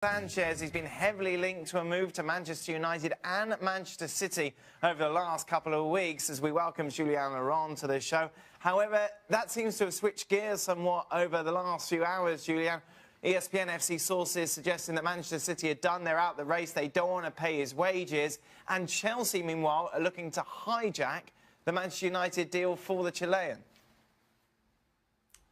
Sanchez, he's been heavily linked to a move to Manchester United and Manchester City over the last couple of weeks as we welcome Julien Laurent to the show. However, that seems to have switched gears somewhat over the last few hours, Julien. ESPN FC sources suggesting that Manchester City are done, they're out the race, they don't want to pay his wages. And Chelsea, meanwhile, are looking to hijack the Manchester United deal for the Chilean.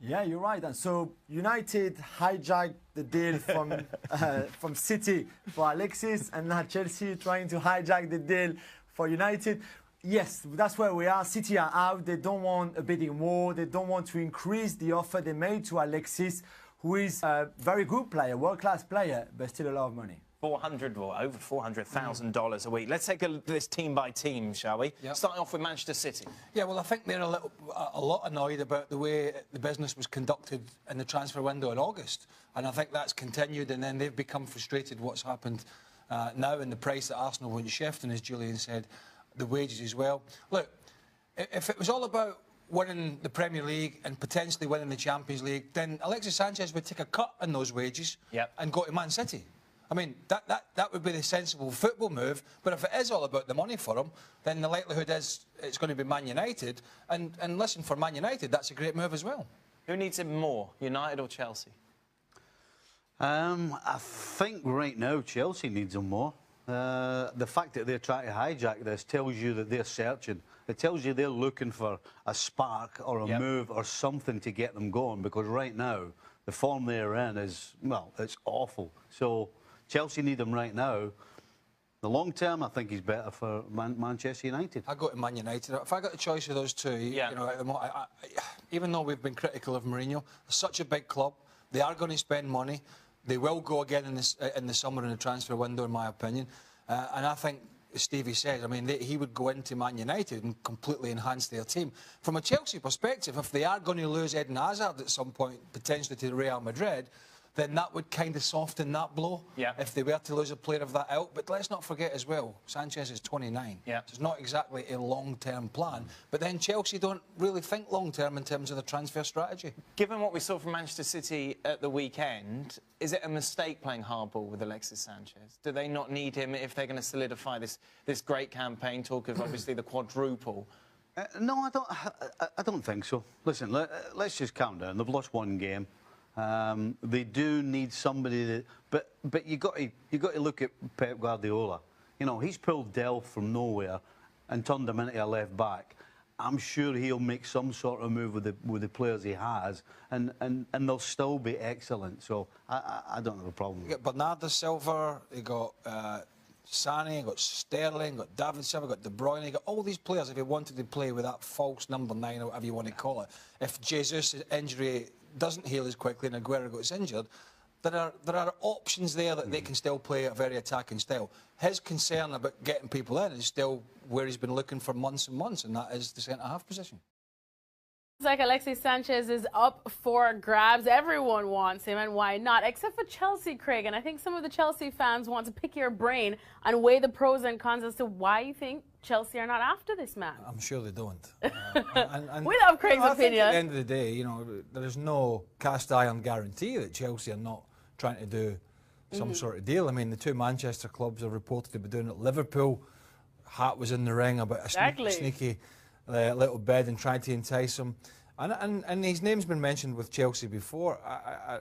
Yeah, you're right. And so United hijacked the deal from City for Alexis, and now Chelsea trying to hijack the deal for United. Yes, that's where we are. City are out. They don't want a bidding war. They don't want to increase the offer they made to Alexis, who is a very good player, world-class player, but still a lot of money. Over $400,000 a week. Let's take this team by team, shall we? Yep. Starting off with Manchester City. Yeah, well, I think they're a lot annoyed about the way the business was conducted in the transfer window in August, and I think that's continued. And then they've become frustrated what's happened now in the price that Arsenal won't shift, and as Julian said, the wages as well. Look, if it was all about winning the Premier League and potentially winning the Champions League, then Alexis Sanchez would take a cut in those wages and go to Man City. I mean, that would be the sensible football move. But if it is all about the money for him, then the likelihood is it's going to be Man United. And listen, for Man United, that's a great move as well. Who needs him more, United or Chelsea? I think right now Chelsea needs him more. The fact that they're trying to hijack this tells you that they're searching. It tells you they're looking for a spark or a move or something to get them going, because right now the form they're in is, well, it's awful. So Chelsea need him right now. The long term, I think he's better for Manchester United. I go to Man United. If I got the choice of those two, you know, even though we've been critical of Mourinho, it's such a big club. They are going to spend money. They will go again in the summer in the transfer window, in my opinion. And I think, as Stevie says, I mean, he would go into Man United and completely enhance their team. From a Chelsea perspective, if they are going to lose Eden Hazard at some point, potentially to Real Madrid, then that would kind of soften that blow if they were to lose a player of that ilk. But let's not forget as well, Sanchez is 29. So it's not exactly a long-term plan. But then Chelsea don't really think long-term in terms of the transfer strategy. Given what we saw from Manchester City at the weekend, is it a mistake playing hardball with Alexis Sanchez? Do they not need him if they're going to solidify this great campaign? Talk of obviously the quadruple. No, I don't think so. Listen, let's just calm down. They've lost one game. They do need somebody that, but you got to look at Pep Guardiola. You know, he's pulled Delph from nowhere and turned him into a left back. I'm sure he'll make some sort of move with the players he has, and they'll still be excellent. So I don't have a problem. You got Bernardo Silva, you got Sané, you got Sterling, you got David Silva, you got De Bruyne, you got all these players. If you wanted to play with that false number 9 or whatever you want to call it, if Jesus' injury doesn't heal as quickly and Aguero gets injured, there are options there that they can still play a very attacking style. His concern about getting people in is still where he's been looking for months and months, and that is the centre-half position. It's like Alexis Sanchez is up for grabs. Everyone wants him, and why not? Except for Chelsea, Craig. And I think some of the Chelsea fans want to pick your brain and weigh the pros and cons as to why you think Chelsea are not after this man. I'm sure they don't. We love Craig's opinion. Think at the end of the day, you know, there is no cast iron guarantee that Chelsea are not trying to do some sort of deal. I mean, the two Manchester clubs are reported to be doing it. Liverpool, hat was in the ring about a sneaky little bid and tried to entice him. And his name's been mentioned with Chelsea before.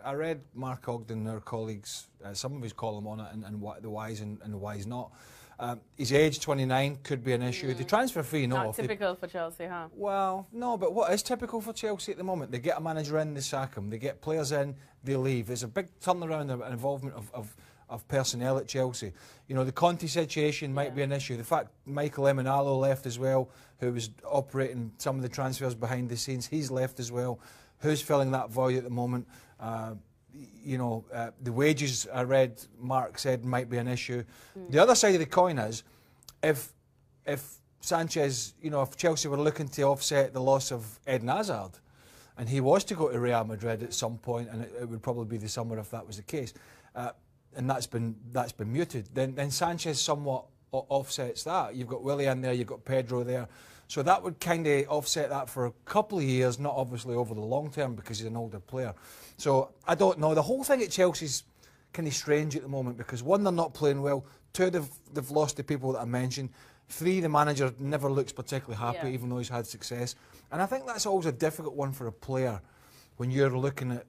I read Mark Ogden, our colleagues, some of his column on it, and the whys and the whys not. His age, 29, could be an issue. The transfer fee, no. Not typical for Chelsea, huh? Well, no, but what is typical for Chelsea at the moment? They get a manager in, they sack him. They get players in, they leave. There's a big turnaround and involvement of personnel at Chelsea. You know, the Conte situation might be an issue. The fact Michael Emenalo left as well, who was operating some of the transfers behind the scenes, he's left as well. Who's filling that void at the moment? You know, the wages, I read Mark said, might be an issue. The other side of the coin is, if Sanchez, you know, if Chelsea were looking to offset the loss of Eden Hazard, and he was to go to Real Madrid at some point, and it would probably be the summer if that was the case, and that's been muted, then Sanchez somewhat offsets that. You've got Willian there, you've got Pedro there. So that would kind of offset that for a couple of years, not obviously over the long term because he's an older player. So I don't know. The whole thing at Chelsea's kind of strange at the moment because one, they're not playing well. Two, they've lost the people that I mentioned. Three, the manager never looks particularly happy, even though he's had success. And I think that's always a difficult one for a player when you're looking at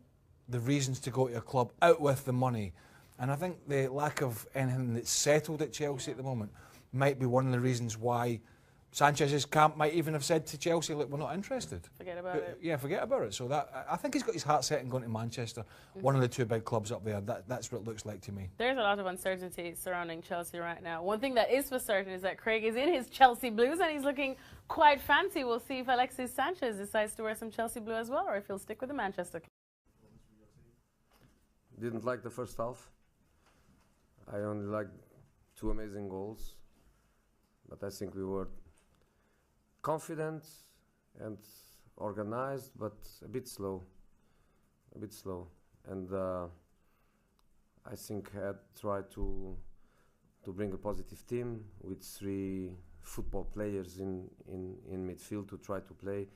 the reasons to go to a club, out with the money. And I think the lack of anything that's settled at Chelsea at the moment might be one of the reasons why Sanchez's camp might even have said to Chelsea, look, we're not interested. Forget about it. Yeah, forget about it. So that I think he's got his heart set on going to Manchester, one of the two big clubs up there. That's what it looks like to me. There's a lot of uncertainty surrounding Chelsea right now. One thing that is for certain is that Craig is in his Chelsea blues and he's looking quite fancy. We'll see if Alexis Sanchez decides to wear some Chelsea blue as well, or if he'll stick with the Manchester club. Didn't like the first half. I only liked 2 amazing goals, but I think we were confident and organized, but a bit slow. And I think I had tried to bring a positive team with 3 football players in midfield to try to play.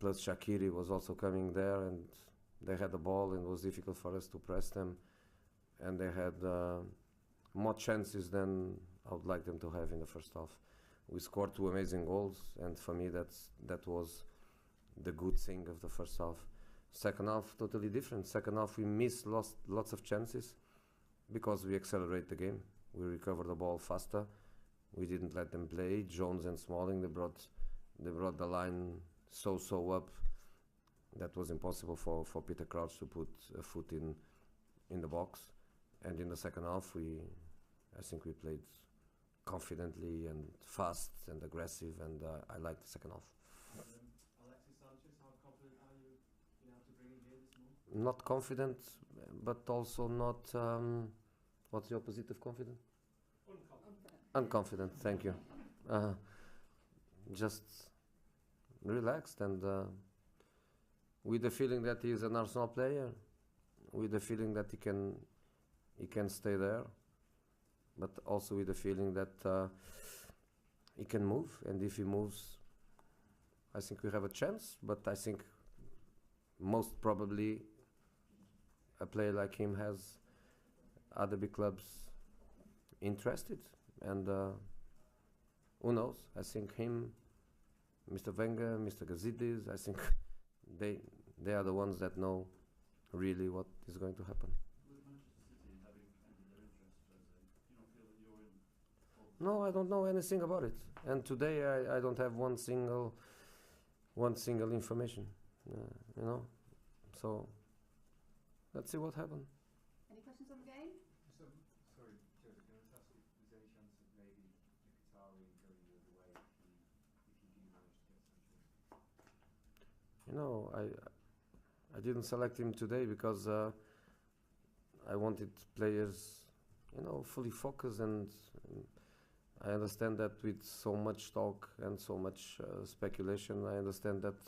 Plus Shaqiri was also coming there, and they had the ball, and it was difficult for us to press them. And they had more chances than I would like them to have in the first half. We scored 2 amazing goals, and for me that was the good thing of the first half. Second half, totally different. Second half, we lots of chances because we accelerate the game. We recover the ball faster. We didn't let them play. Jones and Smalling, they brought the line so up that was impossible for Peter Crouch to put a foot in the box. And in the second half, I think we played confidently and fast and aggressive, and I liked the second half. Alexis Sanchez, how confident are you to bring him here this morning? Not confident, but also not. What's the opposite of confident? Unconfident. Thank you. Just relaxed and with the feeling that he is an Arsenal player, with the feeling that he can stay there, but also with the feeling that he can move, and if he moves, I think we have a chance. But I think most probably a player like him has other big clubs interested, and who knows? I think him, Mr. Wenger, Mr. Gazidis, I think they are the ones that know really what is going to happen. No, I don't know anything about it, and today I don't have one single information, So let's see what happens. Any questions on the game? Sorry, Joseph, can I just ask if there's any chance of maybe Mkhitaryan going the other way if you do manage to get Sanchez? I didn't select him today because I wanted players, fully focused, and I understand that with so much talk and so much speculation, I understand that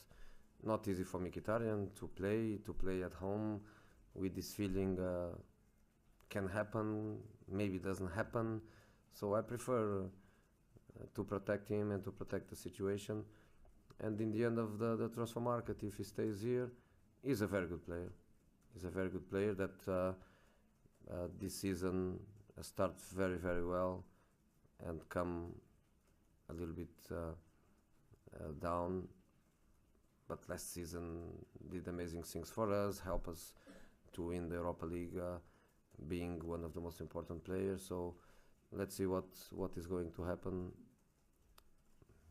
not easy for Mkhitaryan to play at home with this feeling can happen, maybe doesn't happen. So I prefer to protect him and to protect the situation. And in the end of the transfer market, if he stays here, he's a very good player. He's a very good player that this season starts very, very well and come a little bit down. But last season did amazing things for us, help us to win the Europa League, being one of the most important players. So let's see what is going to happen.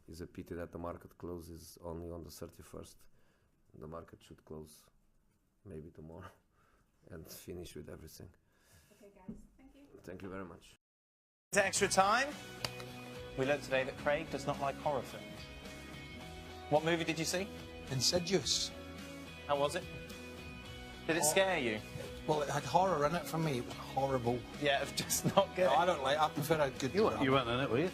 It's a pity that the market closes only on the 31st. The market should close maybe tomorrow and finish with everything. Okay, guys. Thank you. Thank you very much. Extra time. We learned today that Craig does not like horror films. What movie did you see? Insidious. How was it? Did it scare you? Well, it had horror in it for me. It was horrible. Yeah, it was just not good. No, I don't like. I prefer a good. You weren't in it, were you?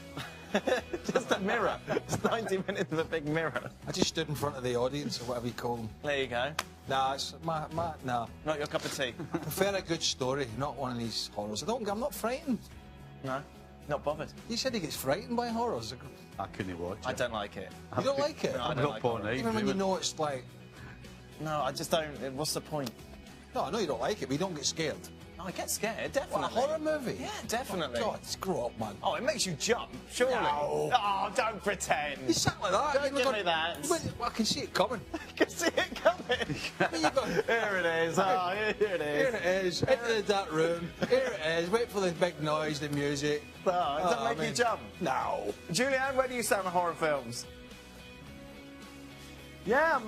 Just a mirror. It's 90 minutes of a big mirror. I just stood in front of the audience, or whatever you call them. There you go. Nah, it's nah. Not your cup of tea. I prefer a good story, not one of these horrors. I'm not frightened. No, not bothered. You said he gets frightened by horrors. I couldn't watch it. I don't like it. You don't like it? No, I I'm don't not like born horror. age. Even when you know it's like... No, I just don't. What's the point? No, I know you don't like it, but you don't get scared. No, I get scared, definitely. What, a horror movie? Yeah, definitely. Oh, God, screw up, man. Oh, it makes you jump, surely. No. Oh, don't pretend. You sat like that. Don't you give me that. Well, I can see it coming. I can see it coming. Here it is. Oh, here it is. Here it is. Into that room. Here it is. Wait for the big noise, the music. Oh, it doesn't make you jump. No. Julian, where do you stand on horror films? Yeah,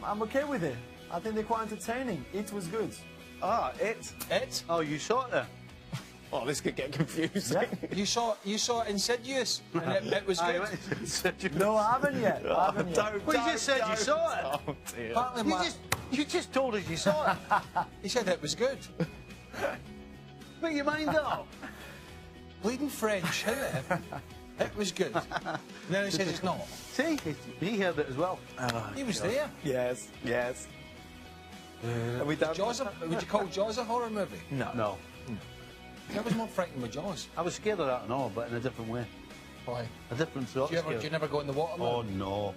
I'm okay with it. I think they're quite entertaining. It was good. Ah, it. Oh, you saw it there? Oh, this could get confusing. Yeah. You saw Insidious, and it was good. No, I haven't yet. I haven't yet. Don't, Well, you just said you saw it. Oh, dear. Partly You just told us you saw it. he said it was good. Make your mind up. Bleeding French, isn't it? It was good. And then he says it's not. See, he heard it as well. He was there. Yes, yes. Are we done? Jaws, would you call Jaws a horror movie? No. I was more frightened with Jaws. I was scared of that and all, but in a different way. Why? A different sort Do of you scare. never go in the water? Oh, man? no.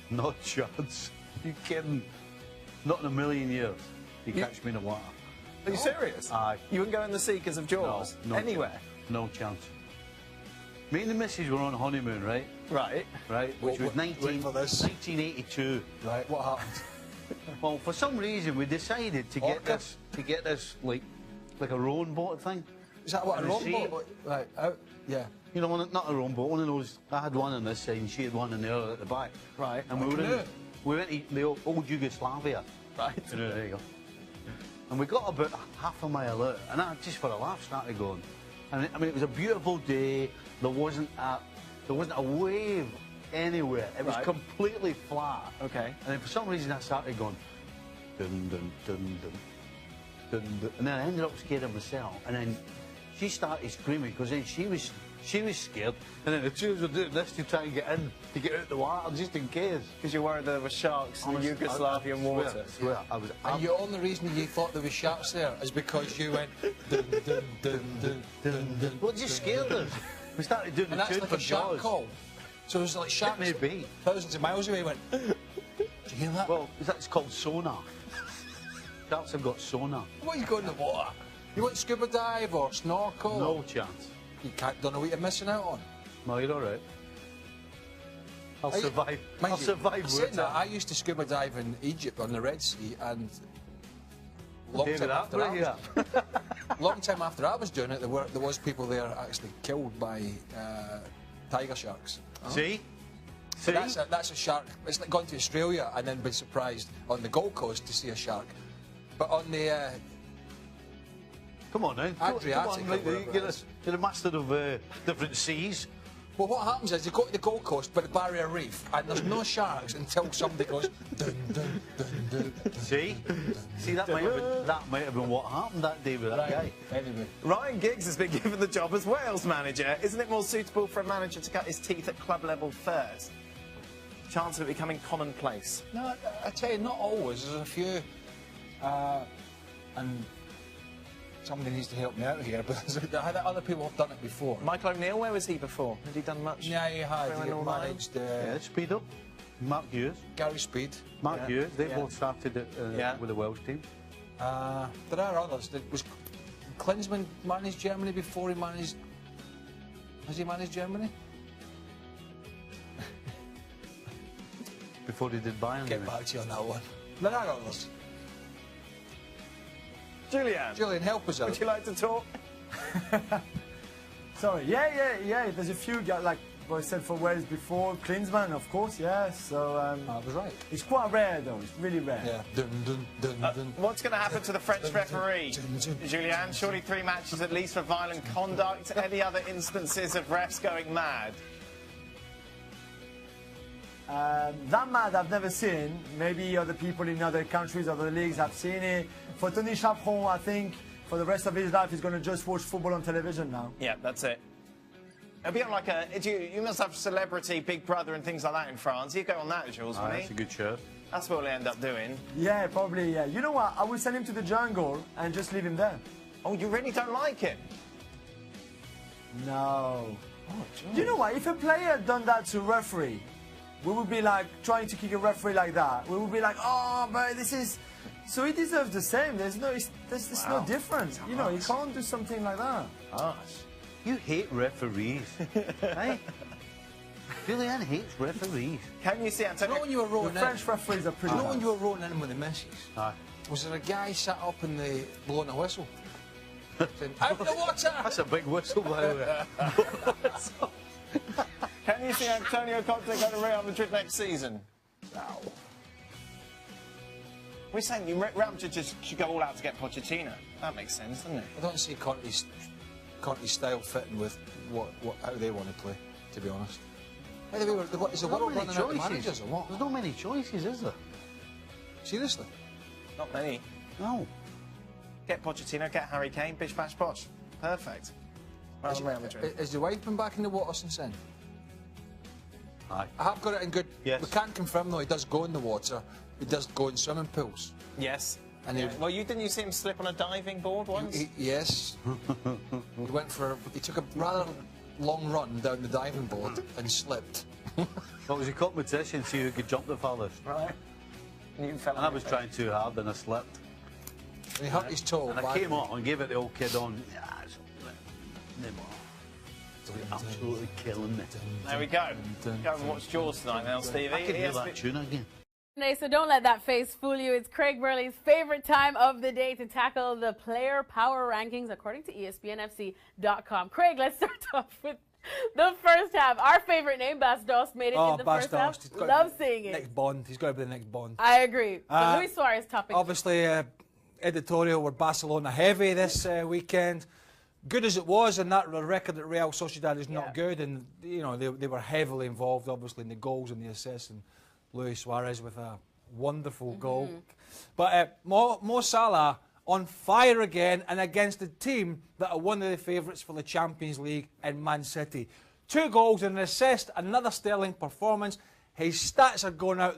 Not a chance. You kidding? Not in a million years. You catch me in the water. Are you serious? Aye. You wouldn't go in the sea because of Jaws? No Anywhere? No chance. Me and the missus were on a honeymoon, right? Right. Right, which was wait for this. 1982. Right, what happened? Well, for some reason, we decided to get Orca? this like a rowing boat thing. Is that what a On the rowing sea? boat? Right, out. Yeah. You know, not a rowing boat, one of those. I had one on this side and she had one on the other at the back. Right. And we canoe? went to the old Yugoslavia. Right. There you go. And we got about half a mile out, and I just for a laugh started going. And I mean, it was a beautiful day. There wasn't a wave anywhere. It was Right. completely flat. Okay. And then for some reason I started going, dun dun dun dun dun dun, and then I ended up scaring myself. And then she started screaming because then she was scared. And then the two were doing this to try and get in, to get out the water, just in case. Because you're worried there were sharks in the Honestly, Yugoslavian water. I swear, I was. And the only reason you thought there was sharks there is because you went dun dun dun dun dun dun. Well, it just scared us. We started doing And the that's tune like for a shark Jaws. call. So it was like sharks may be. thousands of miles away. Went. Do you hear that? Well, that's called sonar. Sharks have got sonar. What are you going in the water? You want scuba dive or snorkel? No chance. You don't know what you're missing out on. No, you're all right. I'll Are you- survive. Mind I'll you, survive saying with that, it. I used to scuba dive in Egypt on the Red Sea, and long David time after I Attenborough, was, long time after I was doing it, there was people there actually killed by tiger sharks. See? So See? that's a shark. It's like going to Australia and then being surprised on the Gold Coast to see a shark, but on the Come on now. Adriatic Come on, or like, whatever you're it is. a master of different seas. well, what happens is you go to the Gold Coast by the Barrier Reef, and there's no sharks until somebody goes dun dun dun dun. dun. See? See, that might have been what happened that day with that guy. Anyway. Ryan Giggs has been given the job as Wales manager. Isn't it more suitable for a manager to cut his teeth at club level first? Chance of it becoming commonplace. No, I tell you, not always. There's a few, and somebody needs to help me out here. But other people have done it before. Michael O'Neill, where was he before? Had he done much? Yeah, he had. Everyone He all managed Yeah, speed up. Mark Hughes. Gary Speed. Mark Yeah. Hughes. They Yeah. both started it, Yeah. with the Welsh team. There are others. There was Klinsmann managed Germany before he managed. Has he managed Germany? Before he did Bayern. Get maybe. back to you on that one. There are others. Julian, Julian, help us out. would you like to talk? Sorry. Yeah. There's a few guys, like what I said for Wales before. Klinsmann, of course, yeah. So I was right. it's quite rare, though. It's really rare. Yeah. Dun, dun, dun, dun. What's going to happen to the French referee? Julian, surely 3 matches at least for violent conduct. Any other instances of refs going mad? That mad I've never seen. Maybe other people in other countries, other leagues have seen it. For Tony Chaperon, I think for the rest of his life he's going to just watch football on television now. Yeah, that's it. It'll be on like a... You must have celebrity Big Brother and things like that in France. You go on that, Jules, Ah, wouldn't that's a he? good show. That's what we'll end up doing. Yeah, probably, yeah. You know what? I will send him to the jungle and just leave him there. Oh, you really don't like him? No. You know what? If a player had done that to a referee, we would be like trying to kick a referee like that. We would be like, oh, but this is. So he deserves the same. There's no difference. You know, you can't do something like that. You hate referees, right? Julian hates referees. Can you see Antonio? Not when you were rolling The French referees are pretty. when you were rolling in with the misses, Aye. was there a guy sat up in the blowing a whistle? Saying, out the water! That's a big whistle, by the way. Can you see Antonio Conte go to Real Madrid next season? No. We're saying Real Madrid just should go all out to get Pochettino. That makes sense, doesn't it? I don't see Conte's style fitting with how they want to play, to be honest. By the way, is the world running out of managers or what? There's not many choices, is there? Seriously? Not many. No. Get Pochettino, get Harry Kane, bish bash posh. Perfect. Well, Real Madrid. Has the wife been back in the water since then? Aye. I have got it in good. Yes. We can't confirm though. He does go in the water. He does go in swimming pools. Yes. And Yeah. Well, didn't you see him slip on a diving board once? Yes. He took a rather long run down the diving board and slipped. What was a competition, see who could jump the farthest. Right. And you fell And I was trying too hard and I slipped. And he hurt his toe. And I came on and gave it the old kid on. Yeah, it's absolutely killing me. There we go. Go and watch Jaws tonight now, Stevie. I could hear that tune again. So don't let that face fool you. It's Craig Burley's favorite time of the day to tackle the player power rankings according to ESPNFC.com. Craig, let's start off with the first half. Our favorite name, Bas Dost, made it in the first half. Love seeing it. Next Bond. He's got to be the next Bond. I agree. But Luis Suarez topic. Obviously, editorial were Barcelona heavy this weekend. Good as it was, and that record at Real Sociedad is not good. And you know they were heavily involved, obviously, in the goals and the assists. And Luis Suarez with a wonderful goal. But Mo Salah on fire again, and against a team that are one of the favourites for the Champions League in Man City. 2 goals and an assist, another sterling performance. His stats are going out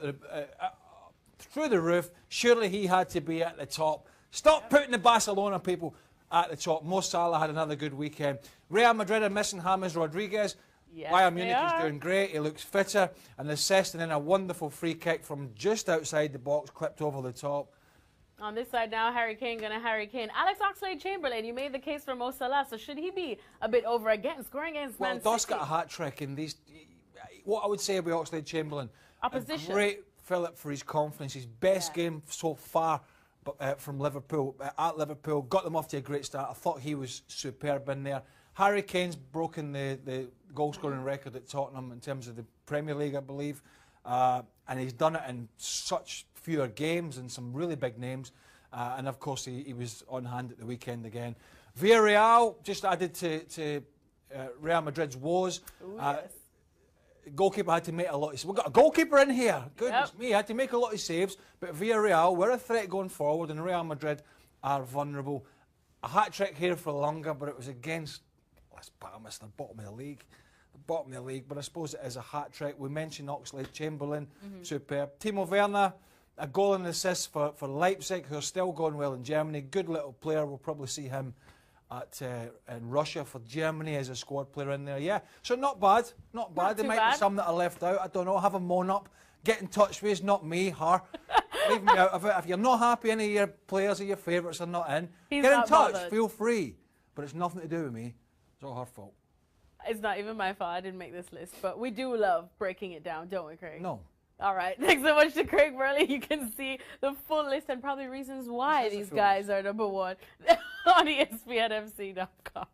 through the roof. Surely he had to be at the top. Stop putting the Barcelona people at the top. Mo Salah had another good weekend. Real Madrid are missing James Rodriguez. Yes, Bayern Munich is doing great. He looks fitter. An assist and then a wonderful free kick from just outside the box, clipped over the top. On this side now, Harry Kane gonna Harry Kane. Alex Oxlade-Chamberlain, you made the case for Mo Salah, so should he be a bit over again, scoring against Man City? Well, Doss got a hat-trick in these. What I would say about Oxlade-Chamberlain, Opposition. a great fillip for his confidence, his best game so far from Liverpool, at Liverpool, got them off to a great start. I thought he was superb in there. Harry Kane's broken the goal-scoring record at Tottenham in terms of the Premier League, I believe, and he's done it in such fewer games and some really big names. And of course, he was on hand at the weekend again. Villarreal just added to Real Madrid's woes. Ooh, yes. Goalkeeper had to make a lot of saves. We've got a goalkeeper in here. Goodness me, had to make a lot of saves. But Villarreal were a threat going forward, and Real Madrid are vulnerable. A hat-trick here for longer, but it was against, let's promise, the bottom of the league. The bottom of the league, but I suppose it is a hat-trick. We mentioned Oxlade-Chamberlain, superb. Timo Werner, a goal and assist for Leipzig, who are still going well in Germany. Good little player. We'll probably see him in Russia for Germany as a squad player in there. Yeah, so not bad. Not bad. There might be some that are left out. I don't know. Have a moan up. Get in touch with us, not me, her. Leave me out of it. If you're not happy any of your players or your favourites are not in, get in touch. Bothered. Feel free. But it's nothing to do with me. It's all her fault. It's not even my fault. I didn't make this list, but we do love breaking it down, don't we, Craig? No. All right. Thanks so much to Craig Burley. You can see the full list and probably reasons why these guys are number one on ESPNFC.com.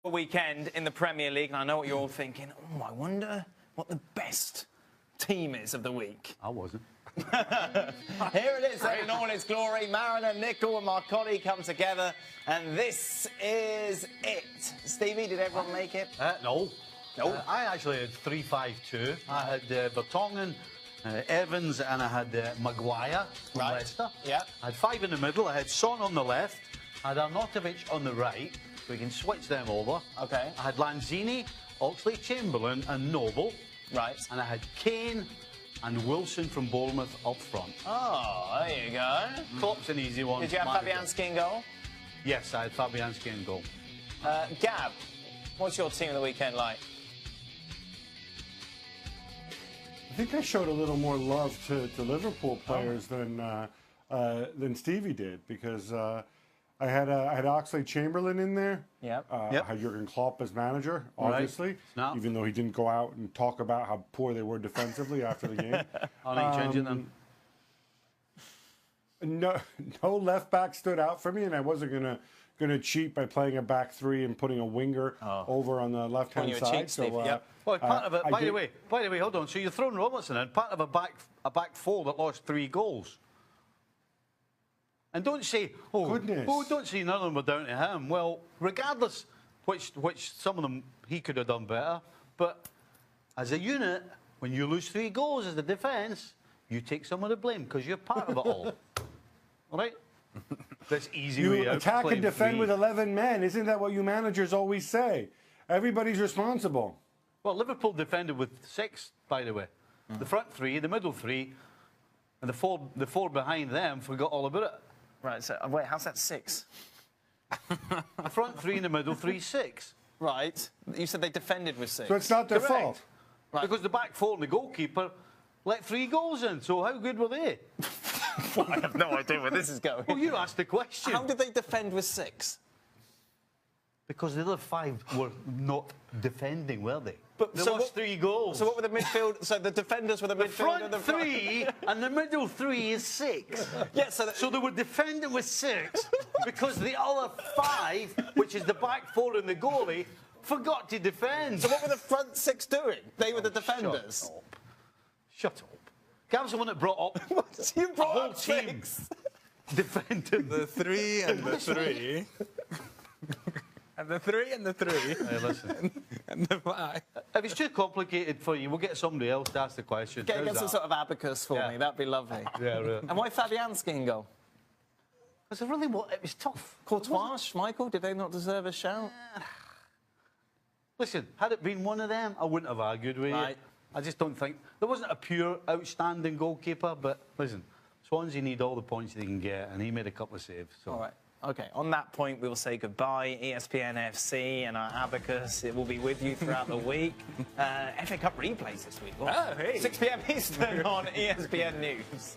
Weekend in the Premier League, and I know what you're all thinking. Oh, I wonder what the best team is of the week. I wasn't. Here it is, in all its glory. Mariner, Nicol and Marcotti come together, and this is it. Stevie, did everyone make it? No. No. I actually had 3-5-2. I had Vertonghen, Evans, and I had Maguire from Leicester. Yeah. I had 5 in the middle. I had Son on the left. I had Arnautovic on the right. We can switch them over. Okay. I had Lanzini, Oxlade-Chamberlain, and Noble. Right. And I had Kane and Wilson from Bournemouth up front. Oh, there you go. Klopp's an easy one. Did you have Fabianski in goal? Yes, I had Fabianski in goal. Gab, what's your team of the weekend like? I think I showed a little more love to Liverpool players than Stevie did, because I had Oxlade-Chamberlain in there. Yep. I had Jurgen Klopp as manager, obviously, Snap. even though he didn't go out and talk about how poor they were defensively after the game. Are you changing them? No left back stood out for me, and I wasn't gonna cheat by playing a back three and putting a winger over on the left hand Pulling you a side. cheat, Steve. Yep. Well, part of it. I By the did- way, hold on. So you're throwing Robertson in, part of a back four that lost 3 goals. And don't say, Goodness. don't say none of them were down to him. Well, regardless, which some of them he could have done better. But as a unit, when you lose 3 goals as a defence, you take some of the blame because you're part of it all. All right? That's easy way You out. attack Playing and defend free. with 11 men. Isn't that what you managers always say? Everybody's responsible. Well, Liverpool defended with 6, by the way. The front 3, the middle 3, and the four behind them forgot all about it. Right, so wait, how's that 6? The front 3 in the middle 3, 6. Right. You said they defended with 6. So it's not their Correct. fault. Right. Because the back 4 and the goalkeeper let 3 goals in. So how good were they? I have no idea where this is going. Well, you asked the question. How did they defend with 6? Because the other 5 were not defending, were they? But They so lost what- 3 goals. So what were the midfield? So the defenders were the the midfield and front the 3 and the middle 3 is 6. Yeah, so, So they were defending with 6 because the other 5, which is the back 4 and the goalie, forgot to defend. so what were the front 6 doing? They were the defenders. Shut up. Gav's the one that brought up You the brought whole up team 6. defending. The 3 and the 3. And the 3 and the 3. Hey, listen. And the 5. If it's too complicated for you, we'll get somebody else to ask the question. Get How's some that? sort of abacus for Yeah. me. That'd be lovely. Yeah, right. And why Fabianski in goal? Because it was tough. Courtois, Schmeichel, did they not deserve a shout? Listen, had it been one of them, I wouldn't have argued with Right. you. I just don't think there wasn't a pure outstanding goalkeeper. But listen, Swansea need all the points they can get, and he made a couple of saves. So. All right. Okay, on that point, we will say goodbye. ESPN FC and our abacus, it will be with you throughout the week. FA Cup replays this week. 6 p.m. Eastern on ESPN News.